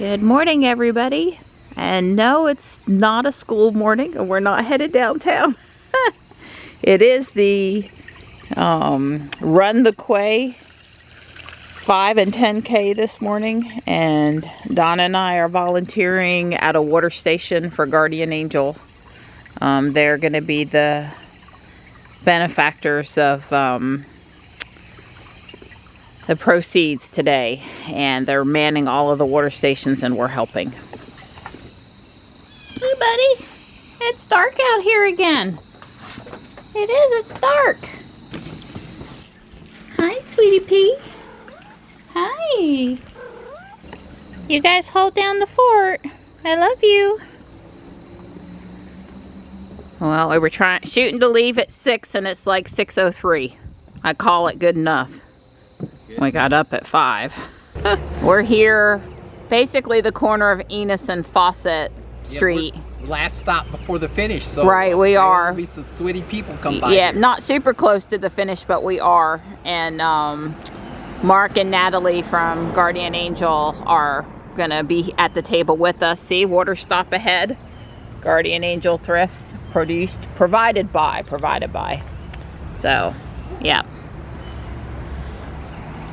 Good morning, everybody. And no, it's not a school morning, and we're not headed downtown. It is the Run the Quay 5 and 10K this morning, and Donna and I are volunteering at a water station for Guardian Angel. They're going to be the benefactors of the proceeds today, and they're manning all of the water stations, and we're helping. Hey, buddy, it's dark out here again. It is, it's dark. Hi, sweetie pea. Hi. You guys hold down the fort. I love you. Well, we were shooting to leave at 6, and it's like 6:03. I call it good enough. We got up at 5. We're here, basically the corner of Enos and Fawcett Street. Yeah, last stop before the finish. So right, we are. There'll be some sweaty people come by. Yeah, here. Not super close to the finish, but we are. And Mark and Natalie from Guardian Angel are gonna be at the table with us. See, water stop ahead. Guardian Angel Thrift, provided by. So, yeah.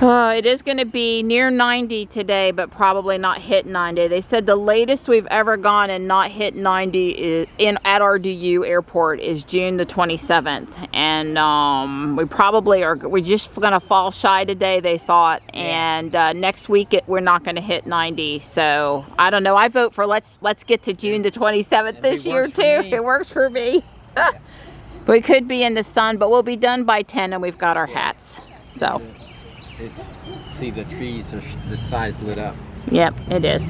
It is going to be near 90 today, but probably not hit 90. They said the latest we've ever gone and not hit 90 at RDU airport is June the 27th. And we're just going to fall shy today, they thought. And next week we're not going to hit 90. So I don't know. I vote for let's get to June the 27th this year too. It works for me. We could be in the sun, but we'll be done by 10, and we've got our hats. So. See, the trees are this size lit up. Yep, it is.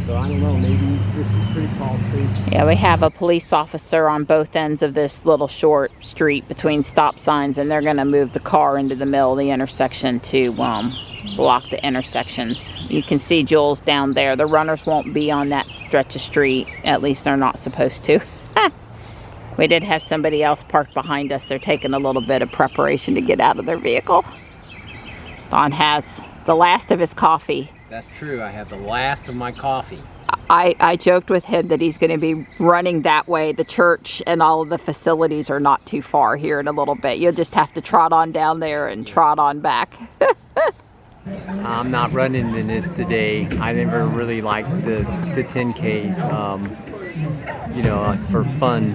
So I don't know, maybe this is a pretty tall tree. Yeah, we have a police officer on both ends of this little short street between stop signs, and they're going to move the car into the middle of the intersection to block the intersections. You can see Jules down there. The runners won't be on that stretch of street. At least they're not supposed to. We did have somebody else parked behind us. They're taking a little bit of preparation to get out of their vehicle. Don has the last of his coffee. That's true. I have the last of my coffee. I joked with him that he's going to be running that way. The church and all of the facilities are not too far here in a little bit. You'll just have to trot on down there and trot on back. I'm not running in this today. I never really liked the 10Ks. For fun.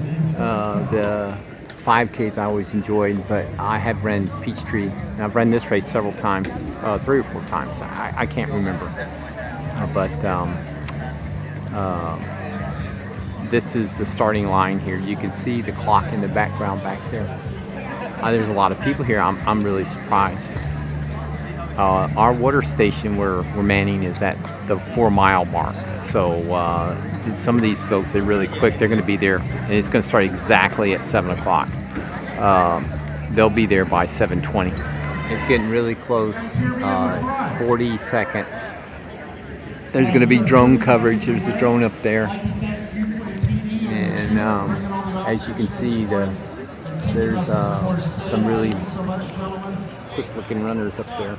The 5Ks I always enjoyed, but I have ran Peachtree, and I've run this race several times, 3 or 4 times. I can't remember, this is the starting line here. You can see the clock in the background back there. There's a lot of people here. I'm really surprised. Our water station we're manning is at the 4-mile mark, so some of these folks, they're really quick. They're going to be there, and it's going to start exactly at 7 o'clock. They'll be there by 7:20. It's getting really close. It's 40 seconds. There's going to be drone coverage. There's the drone up there, and as you can see, there's some really quick-looking runners up there.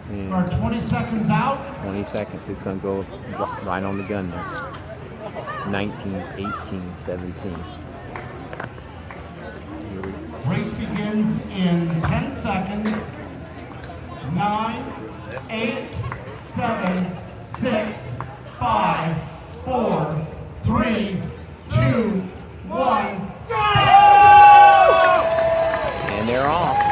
And 20 seconds out. 20 seconds. It's going to go right on the gun there. 19, 18, 17. Race begins in 10 seconds. 9, 8, 7, 6, 5, 4, 3, 2, 1. Go! And they're off.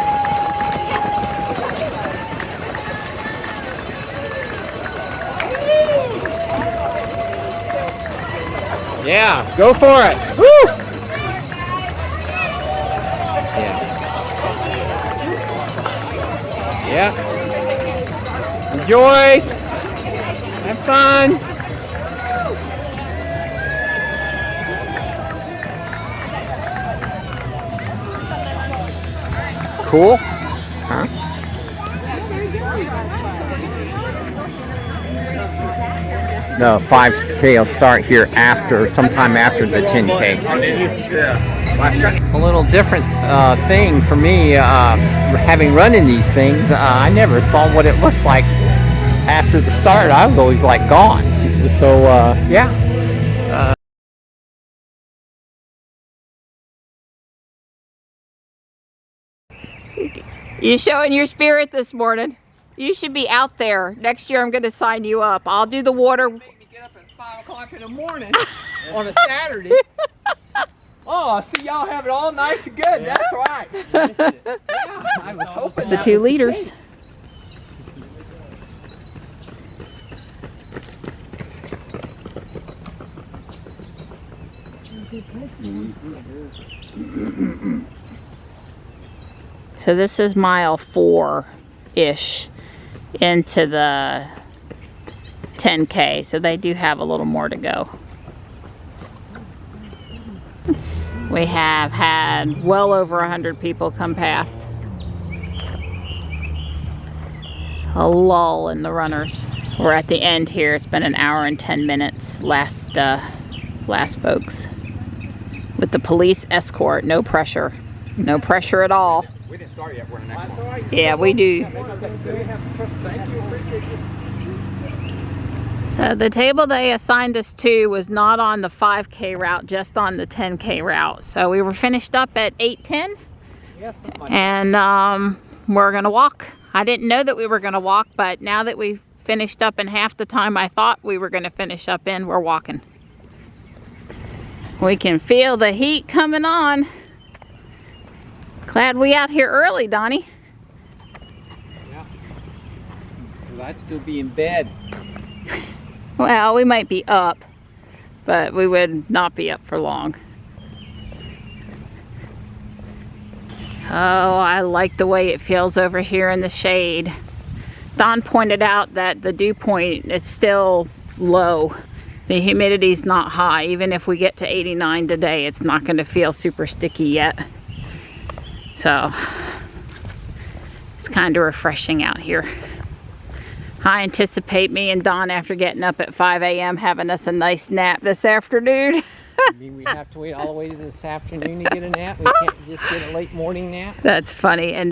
Yeah, go for it. Woo! Yeah. Enjoy. Have fun. Cool. Huh? The 5K will start here sometime after the 10K. A little different thing for me, having run in these things. I never saw what it looks like after the start, I was always like gone. So yeah. You showing your spirit this morning. You should be out there. Next year I'm going to sign you up. I'll do the water. Make me get up at 5 o'clock in the morning on a Saturday. Oh, I see y'all have it all nice and good. That's right. Yeah, I was hoping. It's the 2 liters. So this is mile 4-ish into the 10K. So they do have a little more to go. We have had well over 100 people come past. A lull in the runners. We're at the end here. It's been an hour and 10 minutes. Last folks. With the police escort. No pressure. No pressure at all. We didn't start yet. We're in the next one. Yeah, we do. Thank you. Appreciate you. So the table they assigned us to was not on the 5K route, just on the 10K route. So we were finished up at 8:10, and we're gonna walk. I didn't know that we were gonna walk, but now that we finished up in half the time I thought we were gonna finish up in, we're walking. We can feel the heat coming on. Glad we out here early, Donnie. Yeah. Well, I'd still be in bed. Well, we might be up, but we would not be up for long. Oh, I like the way it feels over here in the shade. Don pointed out that the dew point, it's still low. The humidity's not high. Even if we get to 89 today, it's not going to feel super sticky yet. So, it's kind of refreshing out here. I anticipate me and Don, after getting up at 5 a.m. having us a nice nap this afternoon. You mean we have to wait all the way to this afternoon to get a nap? We can't just get a late morning nap? That's funny. And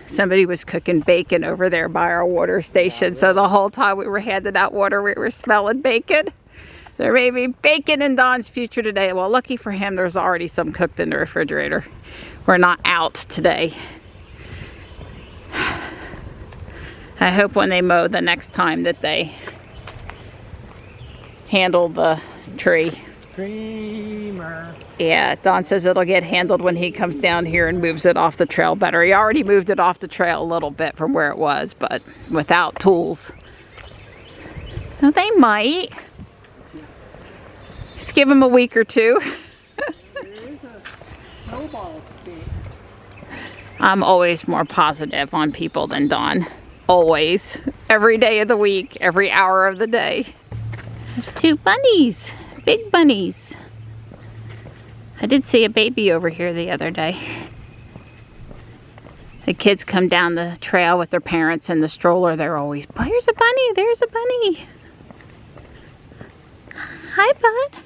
somebody was cooking bacon over there by our water station. So the whole time we were handing out water, we were smelling bacon. There may be bacon in Don's future today. Well, lucky for him, there's already some cooked in the refrigerator. We're not out today. I hope when they mow the next time that they handle the tree. Creamer. Yeah, Don says it'll get handled when he comes down here and moves it off the trail better. He already moved it off the trail a little bit from where it was, but without tools. Well, they might. Just give them a week or two. There is a snowball stick. I'm always more positive on people than Don. Always. Every day of the week, every hour of the day. There's 2 bunnies. Big bunnies. I did see a baby over here the other day. The kids come down the trail with their parents in the stroller. They're always, "There's a bunny, there's a bunny." Hi, bud.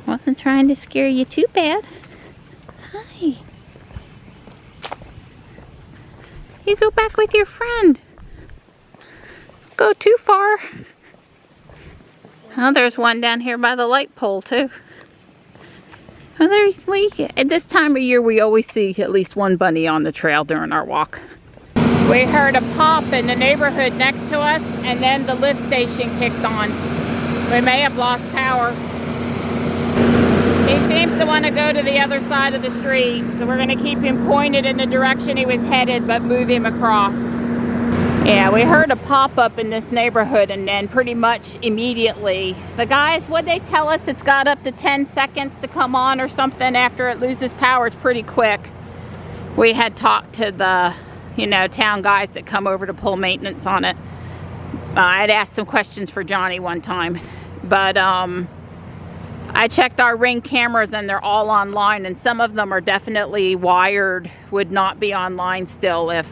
Wasn't trying to scare you too bad. Hi. You go back with your friend. Go too far. Oh, there's one down here by the light pole too. Well, at this time of year, we always see at least one bunny on the trail during our walk. We heard a pop in the neighborhood next to us, and then the lift station kicked on. We may have lost power. He seems to want to go to the other side of the street, so we're going to keep him pointed in the direction he was headed, but move him across. Yeah, we heard a pop-up in this neighborhood, and then pretty much immediately, the guys, what'd they tell us? It's got up to 10 seconds to come on or something after it loses power. It's pretty quick. We had talked to the, town guys that come over to pull maintenance on it. I'd asked some questions for Johnny one time, but I checked our Ring cameras and they're all online, and some of them are definitely wired, would not be online still if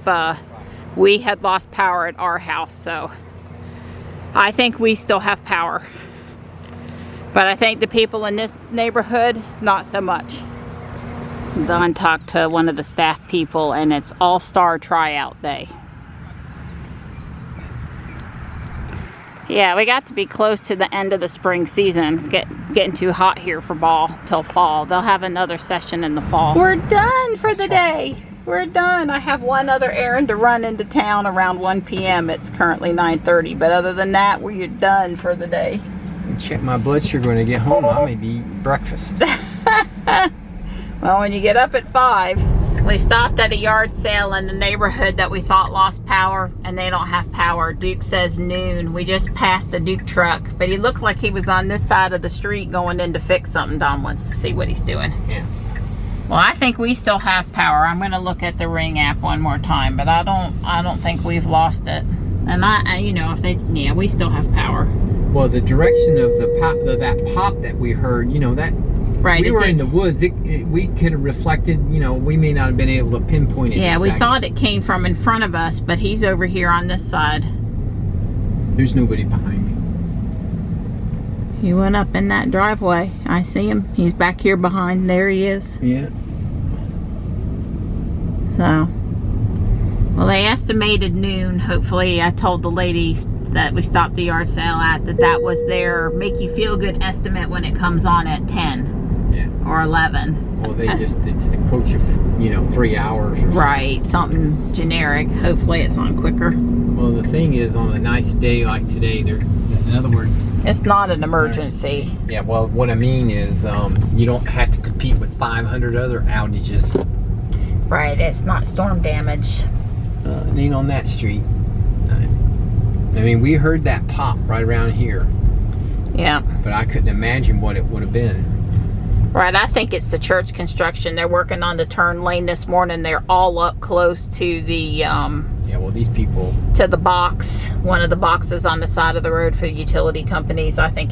we had lost power at our house. So I think we still have power, but I think the people in this neighborhood, not so much. Don talked to one of the staff people, and it's all-star tryout day. Yeah, we got to be close to the end of the spring season. It's getting too hot here for ball till fall. They'll have another session in the fall. We're done for the day. We're done. I have one other errand to run into town around 1 p.m. It's currently 9:30, but other than that, we're done for the day. Check my blood sugar when I get home. I may be eating breakfast. Well, when you get up at 5, we stopped at a yard sale in the neighborhood that we thought lost power, and they don't have power. Duke says noon. We just passed a Duke truck, but he looked like he was on this side of the street going in to fix something. Don wants to see what he's doing. Yeah. Well, I think we still have power. I'm going to look at the Ring app one more time, but I don't think we've lost it. And you know, if they, yeah, we still have power. Well, the direction of the pop, that pop that we heard, you know, that right, we were in the woods. We could have reflected. You know, we may not have been able to pinpoint it. Yeah, exactly. We thought it came from in front of us, but he's over here on this side. There's nobody behind me. He went up in that driveway. I see him. He's back here behind. There he is. Yeah. So, well, they estimated noon. Hopefully, I told the lady that we stopped the yard sale at that was their make you feel good estimate when it comes on at 10 or 11. Well, it's to quote you know, 3 hours or something. Right, something generic. Hopefully it's on quicker. Well, the thing is, on a nice day like today, in other words, it's not an emergency. Yeah, well, what I mean is, you don't have to compete with 500 other outages. Right, it's not storm damage. It ain't on that street. I mean, we heard that pop right around here. Yeah. But I couldn't imagine what it would have been. Right, I think it's the church construction. They're working on the turn lane this morning. They're all up close to the yeah, well, these people, to the box, one of the boxes on the side of the road for utility companies. I think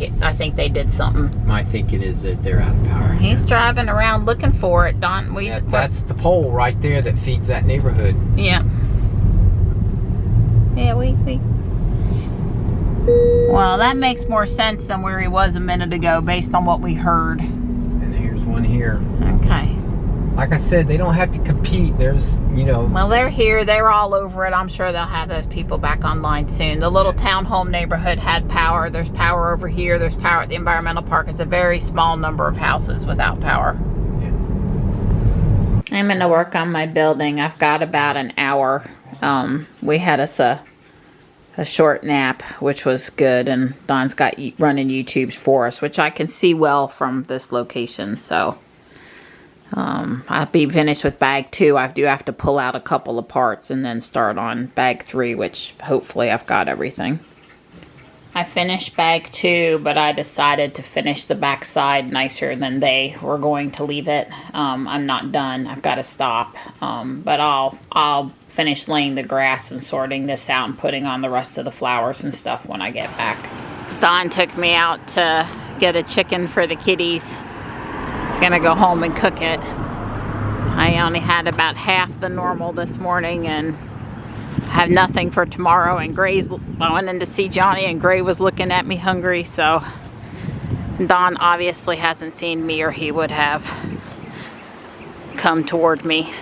they did something. I think it is that they're out of power. He's driving around looking for it, Don. Yeah, that's the pole right there that feeds that neighborhood. Yeah. Yeah, we well, that makes more sense than where he was a minute ago based on what we heard. And here's one here. Okay. Like I said, they don't have to compete. There's, you know. Well, they're here. They're all over it. I'm sure they'll have those people back online soon. The little townhome neighborhood had power. There's power over here. There's power at the environmental park. It's a very small number of houses without power. Yeah. I'm going to work on my building. I've got about an hour. We had us a short nap, which was good, and Don's got running YouTubes for us, which I can see well from this location. So I'll be finished with bag 2. I do have to pull out a couple of parts and then start on bag 3, which hopefully I've got everything. I finished bag 2, but I decided to finish the back side nicer than they were going to leave it. I'm not done. I've got to stop. But I'll finish laying the grass and sorting this out and putting on the rest of the flowers and stuff when I get back. Don took me out to get a chicken for the kitties. Gonna go home and cook it. I only had about half the normal this morning and have nothing for tomorrow, and I went in to see Johnny and Gray was looking at me hungry, so Don obviously hasn't seen me or he would have come toward me.